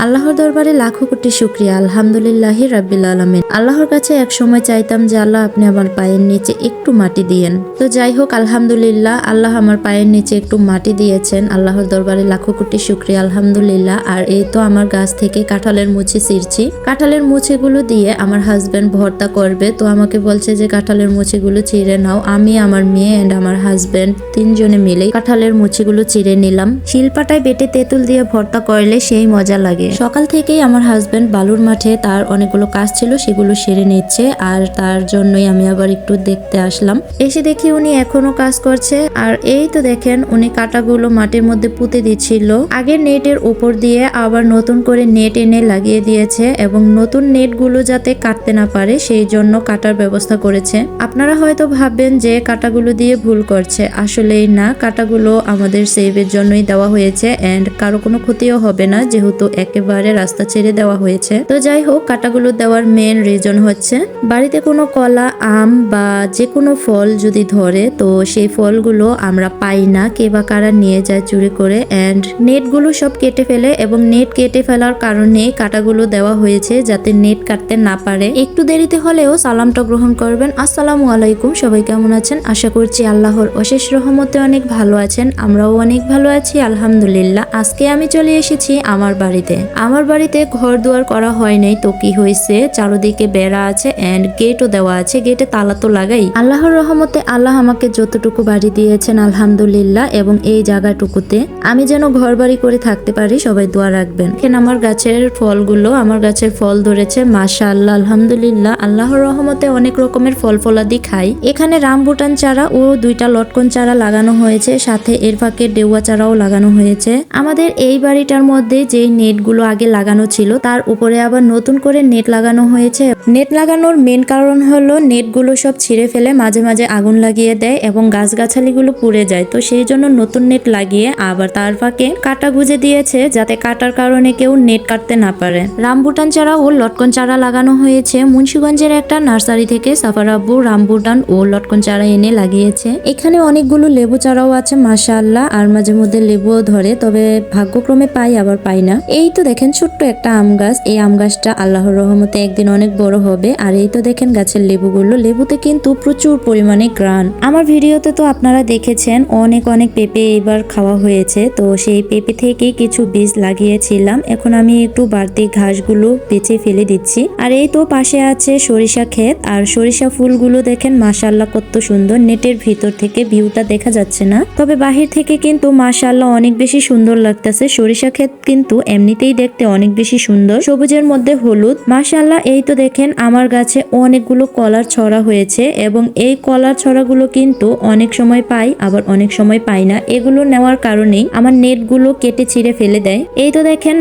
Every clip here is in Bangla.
আল্লাহর দরবারে লাখো কোটি শুকরিয়া, আলহামদুলিল্লাহি রাব্বিল আলামিন। আল্লাহর কাছে এক সময় চাইতাম যে আল্লাহ আপনি আমার পায়ের নিচে একটু মাটি দিয়েন। তো যাই হোক, আলহামদুলিল্লাহ আল্লাহ আমার পায়ের নিচে একটু মাটি দিয়েছেন। আল্লাহর দরবারে লাখো কোটি শুকরিয়া, আলহামদুলিল্লাহ। আর এই তো আমার গাছ থেকে কাঁঠালের মুচি ছিঁড়ছি। কাঁঠালের মুচিগুলো দিয়ে আমার হাজবেন্ড ভর্তা করবে। তো আমাকে বলছে যে কাঁঠালের মুচিগুলো চিড়ে নাও। আমি, আমার মেয়ে এন্ড আমার হাজবেন্ড তিনজনে মিলে কাঁঠালের মুচিগুলো চিড়ে নিলাম। শিলপাটায় বেটে তেঁতুল দিয়ে ভর্তা করলে সেই মজা লাগে। সকাল থেকেই আমার হাজবেন্ড বালুর মাঠে তার অনেকগুলো কাজ ছিল, সেগুলো সেরে নিচ্ছে। আর তার জন্যই আমি আবার একটু দেখতে আসলাম। এসে দেখি উনি এখনো কাজ করছে। আর এই তো দেখেন উনি কাঁটাগুলো মাটির মধ্যে পুঁতে দিচ্ছিল। আগের নেটের উপর দিয়ে আবার নতুন করে নেট এনে লাগিয়ে দিয়েছে এবং নতুন নেটগুলো যাতে কাটতে না পারে সেই জন্য কাটার ব্যবস্থা করেছে। আপনারা হয়তো ভাববেন যে কাঁটাগুলো দিয়ে ভুল করছে, আসলেই না, কাঁটাগুলো আমাদের সেভের জন্যই দেওয়া হয়েছে এন্ড কারো কোনো ক্ষতিও হবে না, যেহেতু একেবারে রাস্তা ছেড়ে দেওয়া হয়েছে। তো যাই হোক, কাঁটাগুলো দেওয়ার মেন রিজন হচ্ছে বাড়িতে কোনো কলা, আম বা যে কোনো ফল যদি ধরে তো সেই ফলগুলো আমরা পাই না, কে বা কারা নিয়ে যায় চুরি করে এন্ড নেটগুলো সব কেটে ফেলে এবং নেট কেটে ফেলার কারণে কাঁটাগুলো দেওয়া হয়েছে যাতে নেট কাটতে না পারে। একটু দেরিতে হলেও সালামটা গ্রহণ করবেন। আসসালামু আলাইকুম, সবাই কেমন আছেন? আশা করছি আল্লাহর অশেষ রহমতে অনেক ভালো আছেন। আমরাও অনেক ভালো আছি আলহামদুলিল্লাহ। আজকে আমি চলে এসেছি আমার বাড়িতে। আমার বাড়িতে ঘর দুয়ার করা হয় নাই তো কি হয়েছে, চারদিকে বেড়া আছে এন্ড গেটও দেওয়া আছে, গেটে তালা তো লাগাই। আল্লাহর রহমতে আল্লাহ আমাকে যতটুকু বাড়ি দিয়েছেন আলহামদুলিল্লাহ, এবং এই জায়গাটুকুতে আমি যেন ঘর বাড়ি করে থাকতে পারি, সবাই দোয়া রাখবেন। এখানে আমার গাছের ফলগুলো, আমার গাছের ফল ধরেছে মাশাআল্লাহ আলহামদুলিল্লাহ। আল্লাহর রহমতে অনেক রকমের ফল ফলাদি খাই। এখানে রামবুটান চারা ও 2টা লটকন চারা লাগানো হয়েছে, সাথে এর ফাঁকে ডেউয়া চারাও লাগানো হয়েছে। আমাদের এই বাড়িটার মধ্যে যেই নেটগুলো আগে লাগানো ছিল তার উপরে আবার নতুন করে নেট লাগানো হয়েছে। নেট লাগানোর মেন কারণ হলো নেটগুলো সব ছিঁড়ে ফেলে মাঝে মাঝে আগুন লাগিয়ে দেয় এবং গাছগাছালিগুলো পুড়ে যায়, তো সেই জন্য নতুন নেট লাগিয়ে আবার তার ফাঁকে কাটা গুঁজে দিয়েছে যাতে কাটার কারণে কেউ নেট কাটতে না পারে। রামবুটান চারা ও লটকন চারা লাগানো হয়েছে মুন্সিগঞ্জের একটা নার্সারি থেকে। সাফার আব্বু রামবুটান ও লটকন চারা এনে লাগিয়েছে। এখানে অনেকগুলো লেবু চারাও আছে মাশাআল্লাহ, আর মাঝে মধ্যে লেবুও ধরে, তবে ভাগ্যক্রমে পাই আবার পাই না। এই তো দেখেন ছোট্ট একটা আম গাছ, এই আম গাছটা আল্লাহর রহমতে একদিন অনেক বড় হবে। আর এই তো দেখেন গাছের লেবুগুলো, লেবুতে কিন্তু প্রচুর পরিমাণে গ্রান। আমার ভিডিওতে তো আপনারা দেখেছেন অনেক অনেক পেঁপে এবার খাওয়া হয়েছে, তো সেই পেঁপে থেকে কিছু বীজ লাগিয়েছিলাম। এখন আমি একটু বাড়তি ঘাসগুলো বেছে ফেলে দিচ্ছি। আর এই তো পাশে আছে সরিষা ক্ষেত, আর সরিষা ফুলগুলো দেখেন মাশাআল্লাহ কত সুন্দর। নেটের ভিতর থেকে ভিউটা দেখা যাচ্ছে না, তবে বাহির থেকে কিন্তু মাশাআল্লাহ অনেক বেশি সুন্দর লাগতেছে। সরিষা ক্ষেত কিন্তু এমনিতেই দেখতে অনেক বেশি সুন্দর, সবুজের মধ্যে হলুদ মাশাআল্লাহ। এই তো দেখেন আমার গাছে অনেকগুলো কলার ছড়া হয়েছে এবং এই কলার ছড়াগুলো কিন্তু অনেক সময় পাই আবার অনেক সময় পাই না। এগুলো নেওয়ার কারণেই আমার নেটগুলো কেটে ছিঁড়ে ফেলে দেয়। এই তো দেখেন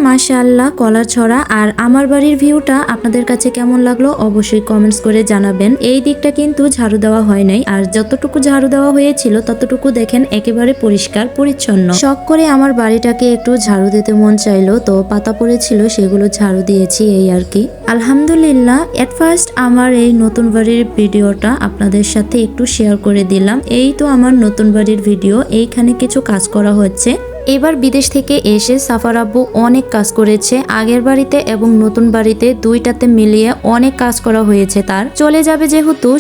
মাশাআল্লাহ কলার ছড়া। আর আমার বাড়ির ভিউটা আপনাদের কাছে কেমন লাগলো অবশ্যই কমেন্টস করে জানাবেন। এই দিকটা কিন্তু ঝাড়ু দেওয়া হয় নাই, আর যতটুকু ঝাড়ু দেওয়া হয়েছিল ততটুকু দেখেন একেবারে পরিষ্কার পরিচ্ছন্ন। শখ করে আমার বাড়িটাকে একটু ঝাড়ু দিতে মন চাইলো, তো পাতা পড়েছিল সেগুলো ঝাড়ু দিয়েছি, এই আর কি। আলহামদুলিল্লাহ এট ফার্স্ট আমার এই নতুন বাড়ির ভিডিওটা আপনাদের সাথে একটু শেয়ার করে দিলাম। এই তো আমার নতুন বাড়ির ভিডিও, এইখানে কিছু কাজ করা হচ্ছে। এবার বিদেশ থেকে এসে সাফার আব্বু অনেক কাজ করেছে, আগের বাড়িতে এবং নতুন বাড়িতে দুইটাতে মিলিয়ে অনেক কাজ করা হয়েছে। তার চলে যাবে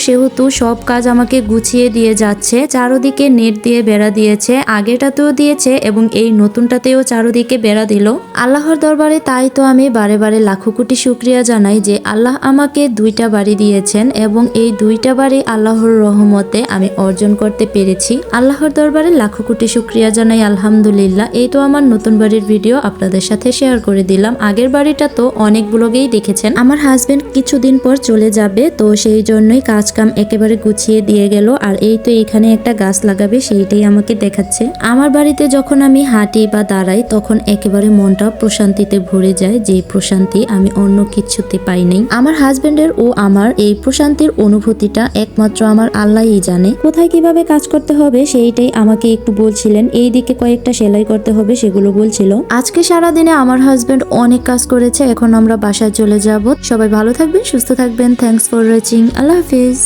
সেহেতু সব কাজ আমাকে গুছিয়ে দিয়ে যাচ্ছে। চারদিকে নেট দিয়ে বেড়া দিয়েছে, আগেরটাতেও দিয়েছে এবং এই নতুনটাতেও চারদিকে বেড়া দিল। আল্লাহর দরবারে তাই তো আমি বারে বারে লাখো কোটি শুকরিয়া জানাই যে আল্লাহ আমাকে 2টা বাড়ি দিয়েছেন এবং এই 2টা বাড়ি আল্লাহর রহমতে আমি অর্জন করতে পেরেছি। আল্লাহর দরবারে লাখো কোটি শুকরিয়া জানাই আলহামদুলিল্লাহ। এই তো আমার নতুন বাড়ির ভিডিও আপনাদের সাথে শেয়ার করে দিলাম। আগের বাড়িটা তো অনেক ব্লগেই দেখেছেন। আমার হাজবেন্ড কিছুদিন পর চলে যাবে, তো সেই জন্যই কাজ কাম একেবারে গুছিয়ে দিয়ে গেল। আর এই তো এখানে একটা গাছ লাগাবে সেইটাই আমাকে দেখাচ্ছে। আমার বাড়িতে যখন আমি হাঁটি বা দাঁড়াই তখন একেবারে মনটা প্রশান্তিতে ভরে যায়, যে প্রশান্তি আমি অন্য কিছুতে পাই নাই। আমার হাজবেন্ডের ও আমার এই প্রশান্তির অনুভূতিটা একমাত্র আমার আল্লাহই জানে। কোথায় কিভাবে কাজ করতে হবে সেইটাই আমাকে একটু বলছিলেন। এই দিকে কয়েকটা সেলাই করতে হবে সেগুলো বলছিল। আজকে সারাদিনে আমার হাজবেন্ড অনেক কাজ করেছে। এখন আমরা বাসায় চলে যাব। সবাই ভালো থাকবেন, সুস্থ থাকবেন। Thanks for watching. Allah Hafiz.